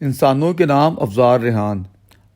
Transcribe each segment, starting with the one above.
انسانوں کے نام افزار ریحان۔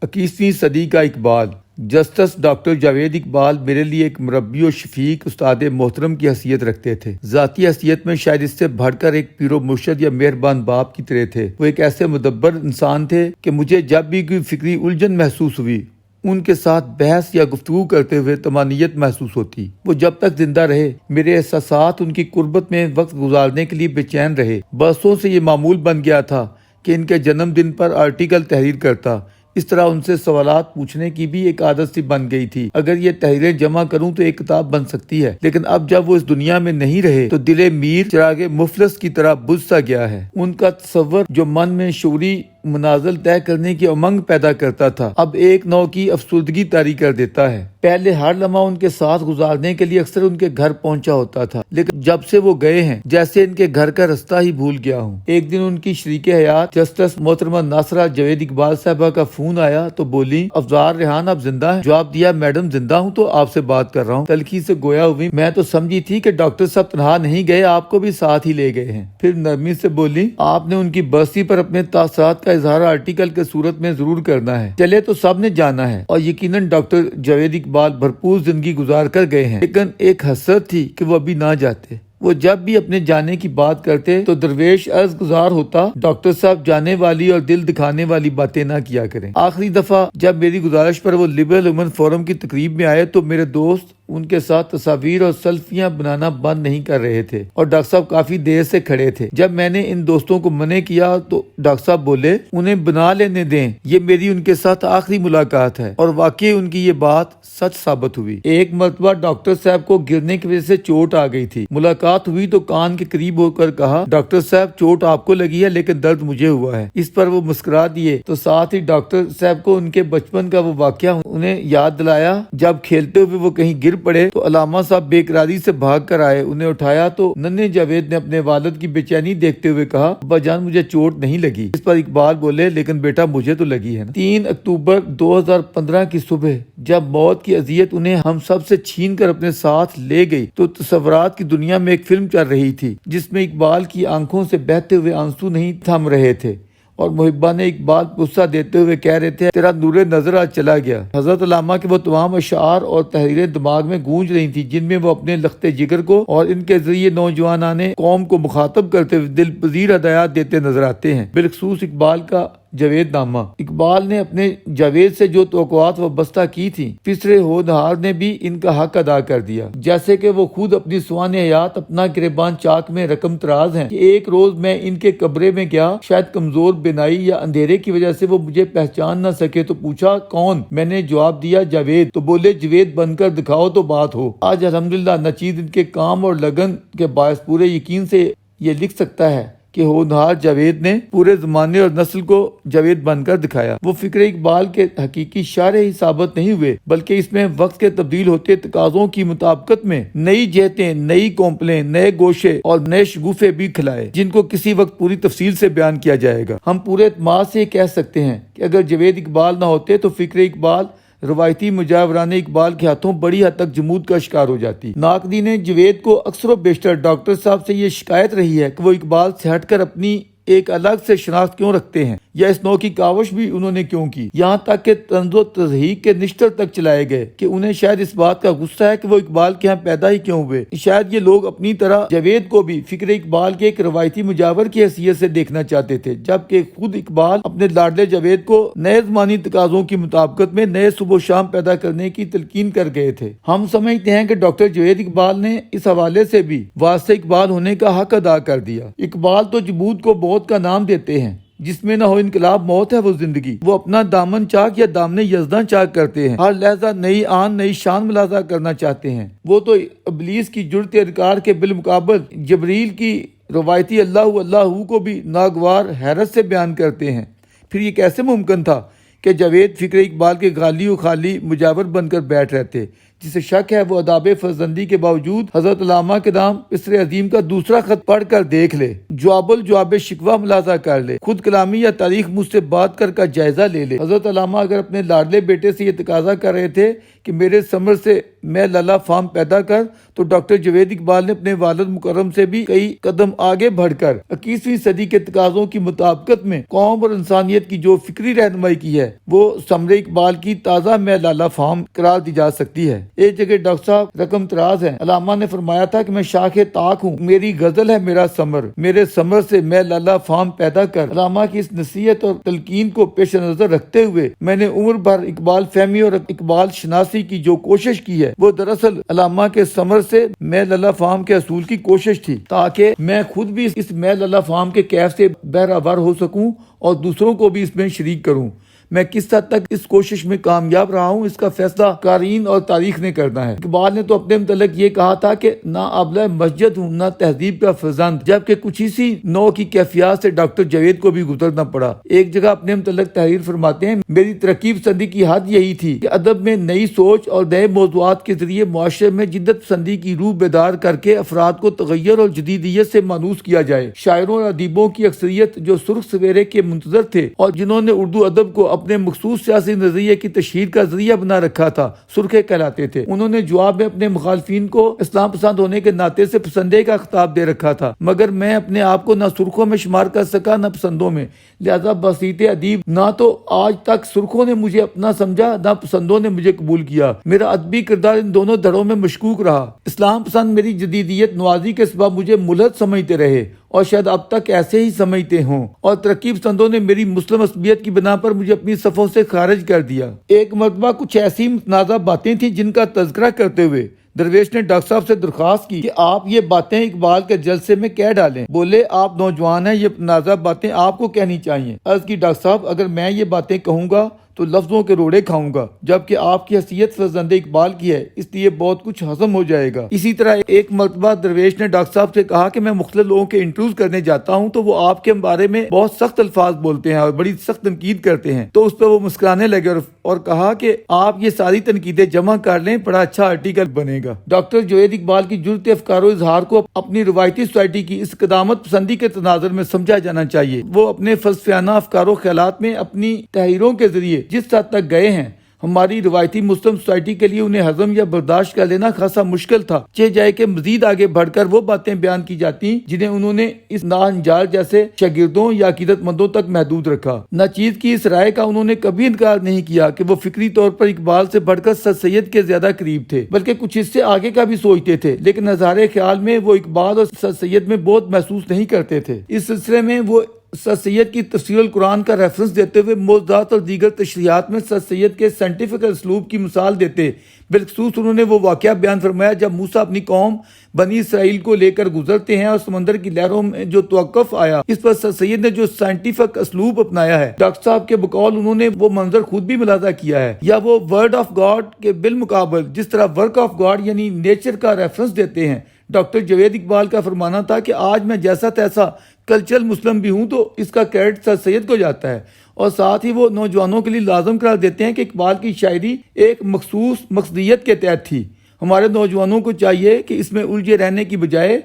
21ویں صدی کا اقبال جسٹس ڈاکٹر جاوید اقبال میرے لیے ایک مربی و شفیق استاد محترم کی حیثیت رکھتے تھے۔ ذاتی حیثیت میں شاید اس سے بڑھ کر ایک پیر و مرشد یا مہربان باپ کی طرح تھے۔ وہ ایک ایسے مدبر انسان تھے کہ مجھے جب بھی کوئی فکری الجھن محسوس ہوئی ان کے ساتھ بحث یا گفتگو کرتے ہوئے طمانینت محسوس ہوتی۔ وہ جب تک زندہ رہے میرے احساسات ان کی قربت میں وقت گزارنے کے لیے بے چین رہے۔ برسوں سے یہ معمول بن گیا تھا کہ ان کے جنم دن پر آرٹیکل تحریر کرتا۔ اس طرح ان سے سوالات پوچھنے کی بھی ایک عادت سی بن گئی تھی۔ اگر یہ تحریریں جمع کروں تو ایک کتاب بن سکتی ہے، لیکن اب جب وہ اس دنیا میں نہیں رہے تو دل میر چراغ مفلس کی طرح بجھ سا گیا ہے۔ ان کا تصور جو من میں شعوری منازل طے کرنے کی امنگ پیدا کرتا تھا، اب ایک نوع کی افسردگی طاری کر دیتا ہے۔ پہلے ہر لمحہ ان کے ساتھ گزارنے کے لیے اکثر ان کے گھر پہنچا ہوتا تھا، لیکن جب سے وہ گئے ہیں جیسے ان کے گھر کا رستہ ہی بھول گیا ہوں۔ ایک دن ان کی شریک حیات جسٹس محترمہ ناصرہ جاوید اقبال صاحبہ کا فون آیا تو بولی، افزار ریحان آپ زندہ ہیں؟ جواب دیا، میڈم زندہ ہوں تو آپ سے بات کر رہا ہوں۔ تلخی سے گویا ہوئی، میں تو سمجھی تھی کہ ڈاکٹر صاحب تنہا نہیں گئے، آپ کو بھی ساتھ ہی لے گئے ہیں۔ پھر نرمی سے بولی، آپ نے ان کی برسی پر اپنے تاثرات کا اظہار آرٹیکل کے صورت میں ضرور کرنا ہے۔ چلے تو سب نے جانا ہے، اور یقیناً ڈاکٹر جاوید اقبال بھرپور زندگی گزار کر گئے ہیں، لیکن ایک حسرت تھی کہ وہ ابھی نہ جاتے۔ وہ جب بھی اپنے جانے کی بات کرتے تو درویش عرض گزار ہوتا، ڈاکٹر صاحب جانے والی اور دل دکھانے والی باتیں نہ کیا کریں۔ آخری دفعہ جب میری گزارش پر وہ لبرل وومن فورم کی تقریب میں آئے تو میرے دوست ان کے ساتھ تصاویر اور سیلفیاں بنانا بند نہیں کر رہے تھے، اور ڈاکٹر صاحب کافی دیر سے کھڑے تھے۔ جب میں نے ان دوستوں کو منع کیا تو ڈاکٹر صاحب بولے، انہیں بنا لینے دیں، یہ میری ان کے ساتھ آخری ملاقات ہے۔ اور واقعی ان کی یہ بات سچ ثابت ہوئی۔ ایک مرتبہ ڈاکٹر صاحب کو گرنے کی وجہ سے چوٹ آ گئی تھی۔ ملاقات ہوئی تو کان کے قریب ہو کر کہا، ڈاکٹر صاحب چوٹ آپ کو لگی ہے لیکن درد مجھے ہوا ہے۔ اس پر وہ مسکرا دیے تو ساتھ ہی ڈاکٹر صاحب کو ان کے بچپن کا وہ واقعہ انہیں یاد دلایا۔ جب کھیلتے ہوئے وہ کہیں گر پڑے تو علامہ صاحب بے قراری سے بھاگ کر آئے، انہیں اٹھایا تو ننھے جاوید نے اپنے والد کی بے چینی دیکھتے ہوئے کہا، ابا جان مجھے چوٹ نہیں لگی۔ اس پر اقبال بولے، لیکن بیٹا مجھے تو لگی ہے نا۔ 3 اکتوبر 2015 کی صبح جب موت کی اذیت انہیں ہم سب سے چھین کر اپنے ساتھ لے گئی تو تصورات کی دنیا میں ایک فلم چل رہی تھی جس میں اقبال کی آنکھوں سے بہتے ہوئے آنسو نہیں تھم رہے تھے، اور محبان اقبال غصہ دیتے ہوئے کہہ رہے تھے، تیرا نور نظر آج چلا گیا۔ حضرت علامہ کے وہ تمام اشعار اور تحریریں دماغ میں گونج رہی تھیں جن میں وہ اپنے لخت جگر کو اور ان کے ذریعے نوجوانان قوم کو مخاطب کرتے ہوئے دل پذیر ہدایات دیتے نظر آتے ہیں۔ بالخصوص اقبال کا جاوید نامہ۔ اقبال نے اپنے جاوید سے جو توقعات وابستہ کی تھیں، پسرے ہونہار نے بھی ان کا حق ادا کر دیا۔ جیسے کہ وہ خود اپنی سوانح حیات اپنا گریبان چاک میں رقم تراز ہیں کہ ایک روز میں ان کے قبرے میں گیا، شاید کمزور بینائی یا اندھیرے کی وجہ سے وہ مجھے پہچان نہ سکے تو پوچھا، کون؟ میں نے جواب دیا، جاوید۔ تو بولے، جاوید بن کر دکھاؤ تو بات ہو۔ آج الحمدللہ نچیز ان کے کام اور لگن کے باعث پورے یقین سے یہ لکھ سکتا ہے کہ ہونہار جاوید نے پورے زمانے اور نسل کو جاوید بن کر دکھایا۔ وہ فکر اقبال کے حقیقی شارح ہی ثابت نہیں ہوئے، بلکہ اس میں وقت کے تبدیل ہوتے تقاضوں کی مطابقت میں نئی جہتیں، نئی کومپلیں، نئے گوشے اور نئے شگوفے بھی کھلائے جن کو کسی وقت پوری تفصیل سے بیان کیا جائے گا۔ ہم پورے اعتماد سے یہ کہہ سکتے ہیں کہ اگر جاوید اقبال نہ ہوتے تو فکر اقبال روایتی مجاوران اقبال کے ہاتھوں بڑی حد تک جمود کا شکار ہو جاتی۔ ناقدین جاوید کو اکثر و بیشتر ڈاکٹر صاحب سے یہ شکایت رہی ہے کہ وہ اقبال سے ہٹ کر اپنی ایک الگ سے شناخت کیوں رکھتے ہیں، یا اس نوع کی کاوش بھی انہوں نے کیوں کی، یہاں تک کہ طنز و تضحیک کے نشتر تک چلائے گئے کہ انہیں شاید اس بات کا غصہ ہے کہ وہ اقبال کے ہاں پیدا ہی کیوں ہوئے۔ شاید یہ لوگ اپنی طرح جاوید کو بھی فکر اقبال کے ایک روایتی مجاور کی حیثیت سے دیکھنا چاہتے تھے، جبکہ خود اقبال اپنے لاڈلے جاوید کو نئے زمانی تقاضوں کی مطابقت میں نئے صبح و شام پیدا کرنے کی تلقین کر گئے تھے۔ ہم سمجھتے ہیں کہ ڈاکٹر جاوید اقبال نے اس حوالے سے بھی واسطہ اقبال ہونے کا حق ادا کر دیا۔ اقبال تو جمود کو موت کا نام دیتے ہیں، جس میں نہ ہو انقلاب موت ہے وہ زندگی۔ وہ اپنا دامن چاک یا دامن یزداں چاک کرتے ہیں، ہر لحظہ نئی آن نئی شان ملازہ کرنا چاہتے ہیں۔ وہ تو ابلیس کی جرت انکار کے بالمقابل جبریل کی روایتی اللہ اللہ کو بھی ناگوار حیرت سے بیان کرتے ہیں۔ پھر یہ کیسے ممکن تھا کہ جاوید فکر اقبال کے غالی و خالی مجاور بن کر بیٹھ رہتے، جسے شک ہے وہ اداب فرزندی کے باوجود حضرت علامہ کے نام مصر عظیم کا دوسرا خط پڑھ کر دیکھ لے، جواب الجواب شکوہ ملاحظہ کر لے، خود کلامی یا تاریخ مجھ سے بات کا جائزہ لے لے۔ حضرت علامہ اگر اپنے لاڈلے بیٹے سے یہ تقاضا کر رہے تھے کہ میرے ثمر سے میں لالا فام پیدا کر، تو ڈاکٹر جاوید اقبال نے اپنے والد مکرم سے بھی کئی قدم آگے بڑھ کر 21ویں صدی کے تقاضوں کی مطابقت میں قوم اور انسانیت کی جو فکری رہنمائی کی ہے وہ ثمر اقبال کی تازہ میں لالا فام قرار دی جا سکتی ہے۔ ایک جگہ ڈاکٹر صاحب رقم تراز ہے، علامہ نے فرمایا تھا کہ میں شاخ طاق ہوں، میری غزل ہے میرا ثمر، میرے ثمر سے میں لالا فام پیدا کر۔ علامہ کی اس نصیحت اور تلقین کو پیش نظر رکھتے ہوئے میں نے عمر بھر اقبال فہمی اور اقبال شناسی کی جو کوشش کی ہے وہ دراصل علامہ کے ثمر سے میں لالا فام کے اصول کی کوشش تھی، تاکہ میں خود بھی اس میں لالا فام کے کیف سے بہرہ ہو سکوں اور دوسروں کو بھی اس میں شریک کروں۔ میں کس حد تک اس کوشش میں کامیاب رہا ہوں اس کا فیصلہ قارئین اور تاریخ نے کرنا ہے۔ اقبال نے تو اپنے متعلق یہ کہا تھا کہ نہ ابلہ مسجد ہوں نہ تہذیب کا فرزند، جبکہ کچھ اسی نوع کی کیفیات سے ڈاکٹر جاوید کو بھی گزرنا پڑا۔ ایک جگہ اپنے متعلق تحریر فرماتے ہیں، میری ترقی پسندی کی حد یہی تھی کہ ادب میں نئی سوچ اور نئے موضوعات کے ذریعے معاشرے میں جدت پسندی کی روح بیدار کر کے افراد کو تغیر اور جدیدیت سے مانوس کیا جائے۔ شاعروں اور ادیبوں کی اکثریت جو سرخ سویرے کے منتظر تھے اور جنہوں نے اردو ادب کو اپنے مخصوص سیاسی نظریے کی تشہیر کا ذریعہ بنا رکھا تھا، سرخے کہلاتے تھے۔ انہوں نے جواب میں اپنے مخالفین کو اسلام پسند ہونے کے ناطے سے پسندے کا خطاب دے رکھا تھا، مگر میں اپنے آپ کو نہ سرخوں میں شمار کر سکا نہ پسندوں میں، لہذا بسیط ادیب نہ تو آج تک سرخوں نے مجھے اپنا سمجھا نہ پسندوں نے مجھے قبول کیا۔ میرا ادبی کردار ان دونوں دھڑوں میں مشکوک رہا۔ اسلام پسند میری جدیدیت نوازی کے سبب مجھے ملحد سمجھتے رہے اور شاید اب تک ایسے ہی سمجھتے ہوں، اور ترقی پسندوں نے میری مسلم عصبیت کی بنا پر مجھے اپنی صفوں سے خارج کر دیا۔ ایک مرتبہ کچھ ایسی متنازع باتیں تھیں جن کا تذکرہ کرتے ہوئے درویش نے ڈاکٹر صاحب سے درخواست کی کہ آپ یہ باتیں اقبال کے جلسے میں کہہ ڈالیں۔ بولے آپ نوجوان ہیں، یہ متنازع باتیں آپ کو کہنی چاہیے۔ عرض کی ڈاکٹر صاحب اگر میں یہ باتیں کہوں گا تو لفظوں کے روڑے کھاؤں گا، جبکہ آپ کی حیثیت فرزند اقبال کی ہے، اس لیے بہت کچھ ہضم ہو جائے گا۔ اسی طرح ایک مرتبہ درویش نے ڈاکٹر صاحب سے کہا کہ میں مختلف لوگوں کے انٹرویوز کرنے جاتا ہوں تو وہ آپ کے بارے میں بہت سخت الفاظ بولتے ہیں اور بڑی سخت تنقید کرتے ہیں، تو اس پہ وہ مسکرانے لگے اور کہا کہ آپ یہ ساری تنقیدیں جمع کر لیں، بڑا اچھا آرٹیکل بنے گا۔ ڈاکٹر جاوید اقبال کی جرت افکار و اظہار کو اپنی روایتی سوسائٹی کی اس قدامت پسندی کے تناظر میں سمجھا جانا چاہیے۔ وہ اپنے فلسفیانہ افکار و خیالات میں اپنی تحریروں کے ذریعے جس حد تک گئے ہیں، ہماری روایتی مسلم سوسائٹی کے لیے انہیں ہضم یا برداشت کر لینا خاصا مشکل تھا، چہ جائے کہ مزید آگے بڑھ کر وہ باتیں بیان کی جاتی جنہیں انہوں نے اس ناہنجار جیسے شاگردوں یا عقیدت مندوں تک محدود رکھا۔ ناچیز کی اس رائے کا انہوں نے کبھی انکار نہیں کیا کہ وہ فکری طور پر اقبال سے بڑھ کر سر سید کے زیادہ قریب تھے، بلکہ کچھ اس سے آگے کا بھی سوچتے تھے، لیکن اظہار خیال میں وہ اقبال اور سر سید میں بہت محسوس نہیں کرتے تھے۔ اس سلسلے میں وہ سر سید کی تفسیر القرآن کا ریفرنس دیتے ہوئے موضوعات اور دیگر تشریحات میں سر سید کے سائنٹیفک اسلوب کی مثال دیتے، بالخصوص انہوں نے وہ واقعہ بیان فرمایا جب موسیٰ اپنی قوم بنی اسرائیل کو لے کر گزرتے ہیں اور سمندر کی لہروں میں جو توقف آیا، اس پر سر سید نے جو سائنٹیفک اسلوب اپنایا ہے، ڈاکٹر صاحب کے بقول انہوں نے وہ منظر خود بھی ملاحظہ کیا ہے، یا وہ ورڈ آف گاڈ کے بالمقابل جس طرح ورک آف گاڈ یعنی نیچر کا ریفرنس دیتے ہیں۔ ڈاکٹر جاوید اقبال کا فرمانا تھا کہ آج میں جیسا تیسا کلچرل مسلم بھی ہوں تو اس کا کریڈٹ سر سید کو جاتا ہے، اور ساتھ ہی وہ نوجوانوں کے لیے لازم قرار دیتے ہیں کہ اقبال کی شاعری ایک مخصوص مقصدیت کے تحت تھی۔ ہمارے نوجوانوں کو چاہیے کہ اس میں الجھے رہنے کی بجائے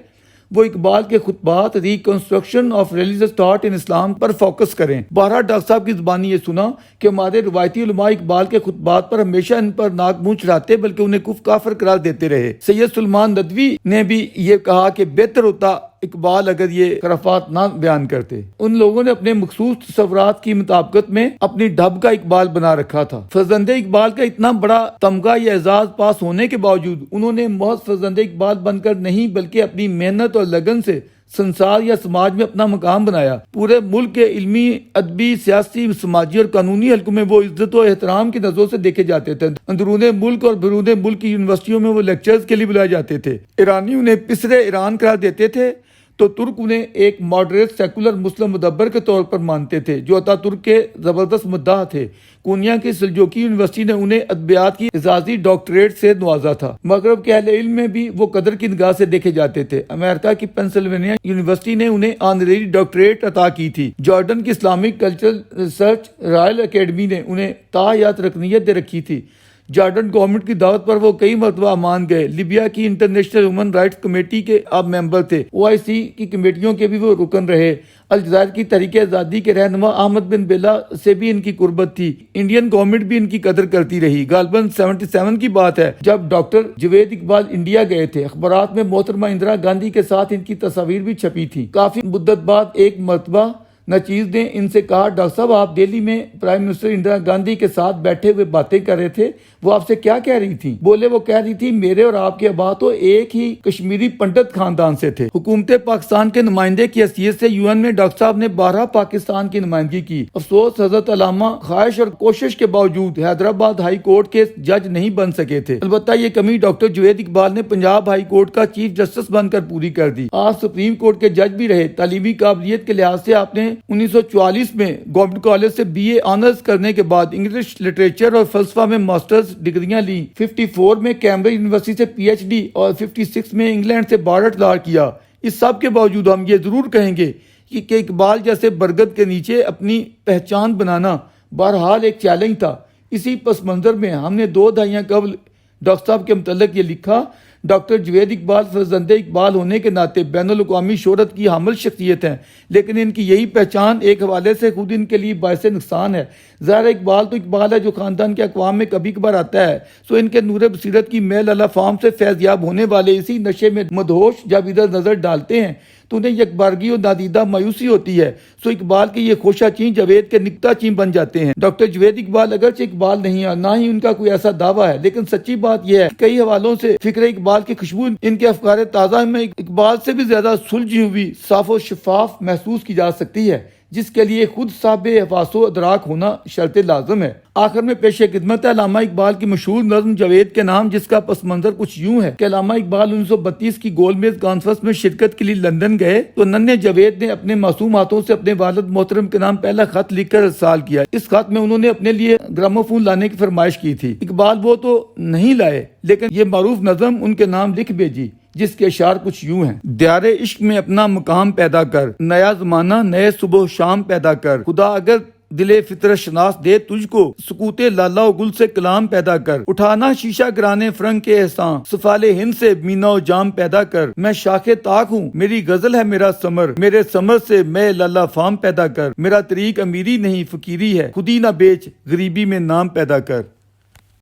وہ اقبال کے خطبات reconstruction of religious thought in Islam پر فوکس کریں۔ بہرحال ڈاکٹر صاحب کی زبانی یہ سنا کہ ہمارے روایتی علماء اقبال کے خطبات پر ہمیشہ ان پر ناک منہ چڑھاتے بلکہ انہیں کفر کافر قرار دیتے رہے۔ سید سلمان ندوی نے بھی یہ کہا کہ بہتر ہوتا اقبال اگر یہ خرافات نہ بیان کرتے۔ ان لوگوں نے اپنے مخصوص تصورات کی مطابقت میں اپنی ڈھب کا اقبال بنا رکھا تھا۔ فرزند اقبال کا اتنا بڑا تمغہ یا اعزاز پاس ہونے کے باوجود انہوں نے محض فرزند اقبال بن کر نہیں بلکہ اپنی محنت اور لگن سے سنسار یا سماج میں اپنا مقام بنایا۔ پورے ملک کے علمی، ادبی، سیاسی، سماجی اور قانونی حلقوں میں وہ عزت و احترام کی نظروں سے دیکھے جاتے تھے۔ اندرون ملک اور بیرون ملک کی یونیورسٹیوں میں وہ لیکچرز کے لیے بلائے جاتے تھے۔ ایرانی انہیں پسر ایران قرار دیتے تھے تو ترک انہیں ایک ماڈریٹ سیکولر مسلم مدبر کے طور پر مانتے تھے جو عطا ترک کے زبردست مداح تھے۔ کونیا کی سلجوکی یونیورسٹی نے انہیں ادبیات کی اعزازی ڈاکٹریٹ سے نوازا تھا۔ مغرب کے اہل علم میں بھی وہ قدر کی نگاہ سے دیکھے جاتے تھے۔ امریکہ کی پینسلوینیا یونیورسٹی نے انہیں آنریری ڈاکٹریٹ عطا کی تھی۔ جارڈن کی Islamic cultural research Royal academy نے انہیں تاحیات رکنیت دے رکھی تھی۔ جارڈن گورنمنٹ کی دعوت پر وہ کئی مرتبہ عمان گئے، لیبیا کی انٹرنیشنل ہیومن رائٹس کمیٹی کے اب ممبر تھے، OIC کی کمیٹیوں کے بھی وہ رکن رہے، الجزائر کی تحریک آزادی کے رہنما احمد بن بیلا سے بھی ان کی قربت تھی، انڈین گورنمنٹ بھی ان کی قدر کرتی رہی۔ غالباً 77 کی بات ہے جب ڈاکٹر جوید اقبال انڈیا گئے تھے، اخبارات میں محترمہ اندرا گاندھی کے ساتھ ان کی تصاویر بھی چھپی تھی۔ کافی مدت بعد ایک مرتبہ نچیز نے ان سے کہا، ڈاکٹر صاحب آپ دہلی میں پرائم منسٹر اندرا گاندھی کے ساتھ بیٹھے ہوئے باتیں کر رہے تھے، وہ آپ سے کیا کہہ رہی تھی؟ بولے وہ کہہ رہی تھی میرے اور آپ کے ابا تو ایک ہی کشمیری پنڈت خاندان سے تھے۔ حکومت پاکستان کے نمائندے کی حیثیت سے UN میں ڈاکٹر صاحب نے 12 پاکستان کی نمائندگی کی۔ افسوس حضرت علامہ خواہش اور کوشش کے باوجود حیدرآباد ہائی کورٹ کے جج نہیں بن سکے تھے۔ البتہ یہ کمی ڈاکٹر جوید اقبال نے پنجاب ہائی کورٹ کا چیف جسٹس بن کر پوری کر دی۔ آپ سپریم کورٹ کے جج بھی رہے۔ تعلیمی قابلیت کے لحاظ سے آپ نے 1944 میں گورنمنٹ کالج سے BA آنرز کرنے کے بعد انگلش لٹریچر اور فلسفہ میں ماسٹرز ڈگریاں لی۔ 54 میں کیمبرج یونیورسٹی سے PhD اور 56 میں انگلینڈ سے بارڈ لا کیا۔ اس سب کے باوجود ہم یہ ضرور کہیں گے کہ اقبال جیسے برگد کے نیچے اپنی پہچان بنانا بہرحال ایک چیلنج تھا۔ اسی پس منظر میں ہم نے 2 دہائیاں قبل ڈاکٹر صاحب کے متعلق یہ لکھا، ڈاکٹر جوید اقبال فرزند اقبال ہونے کے ناطے بین الاقوامی شہرت کی حامل شخصیت ہیں، لیکن ان کی یہی پہچان ایک حوالے سے خود ان کے لیے باعث نقصان ہے۔ ظاہر اقبال تو اقبال ہے جو خاندان کے اقوام میں کبھی کبھار آتا ہے، سو ان کے نور بصیرت کی میل اللہ فام سے فیض یاب ہونے والے اسی نشے میں مدہوش جب ادھر نظر ڈالتے ہیں تو انہیں یکبارگی اور نادیدہ مایوسی ہوتی ہے، سو اقبال کے یہ خوشہ چین جاوید کے نکتہ چین بن جاتے ہیں۔ ڈاکٹر جوید اقبال اگرچہ اقبال نہیں ہے، نہ ہی ان کا کوئی ایسا دعویٰ ہے، لیکن سچی بات یہ ہے کہ کئی حوالوں سے فکر اقبال کی خوشبو ان کے افکار تازہ میں اقبال سے بھی زیادہ سلجھی ہوئی، صاف و شفاف محسوس کی جا سکتی ہے، جس کے لیے خود صاحب حواس و ادراک ہونا شرط لازم ہے۔ آخر میں پیش خدمت ہے علامہ اقبال کی مشہور نظم جاوید کے نام، جس کا پس منظر کچھ یوں ہے کہ علامہ اقبال 1932 کی گول میز کانفرنس میں شرکت کے لیے لندن گئے تو ننھے جاوید نے اپنے معصوم ہاتھوں سے اپنے والد محترم کے نام پہلا خط لکھ کر ارسال کیا۔ اس خط میں انہوں نے اپنے لیے گراموفون لانے کی فرمائش کی تھی۔ اقبال وہ تو نہیں لائے، لیکن یہ معروف نظم ان کے نام لکھ بھیجی، جس کے اشعار کچھ یوں ہیں: دیار عشق میں اپنا مقام پیدا کر، نیا زمانہ نئے صبح و شام پیدا کر، خدا اگر دل فطرت شناس دے تجھ کو، سکوت لالا و گل سے کلام پیدا کر، اٹھانا شیشہ گرانے فرنگ کے احسان، سفال ہند سے مینا و جام پیدا کر، میں شاخ طاق ہوں میری غزل ہے میرا ثمر، میرے ثمر سے میں لالا فام پیدا کر، میرا طریق امیری نہیں فقیری ہے، خودی نہ بیچ غریبی میں نام پیدا کر۔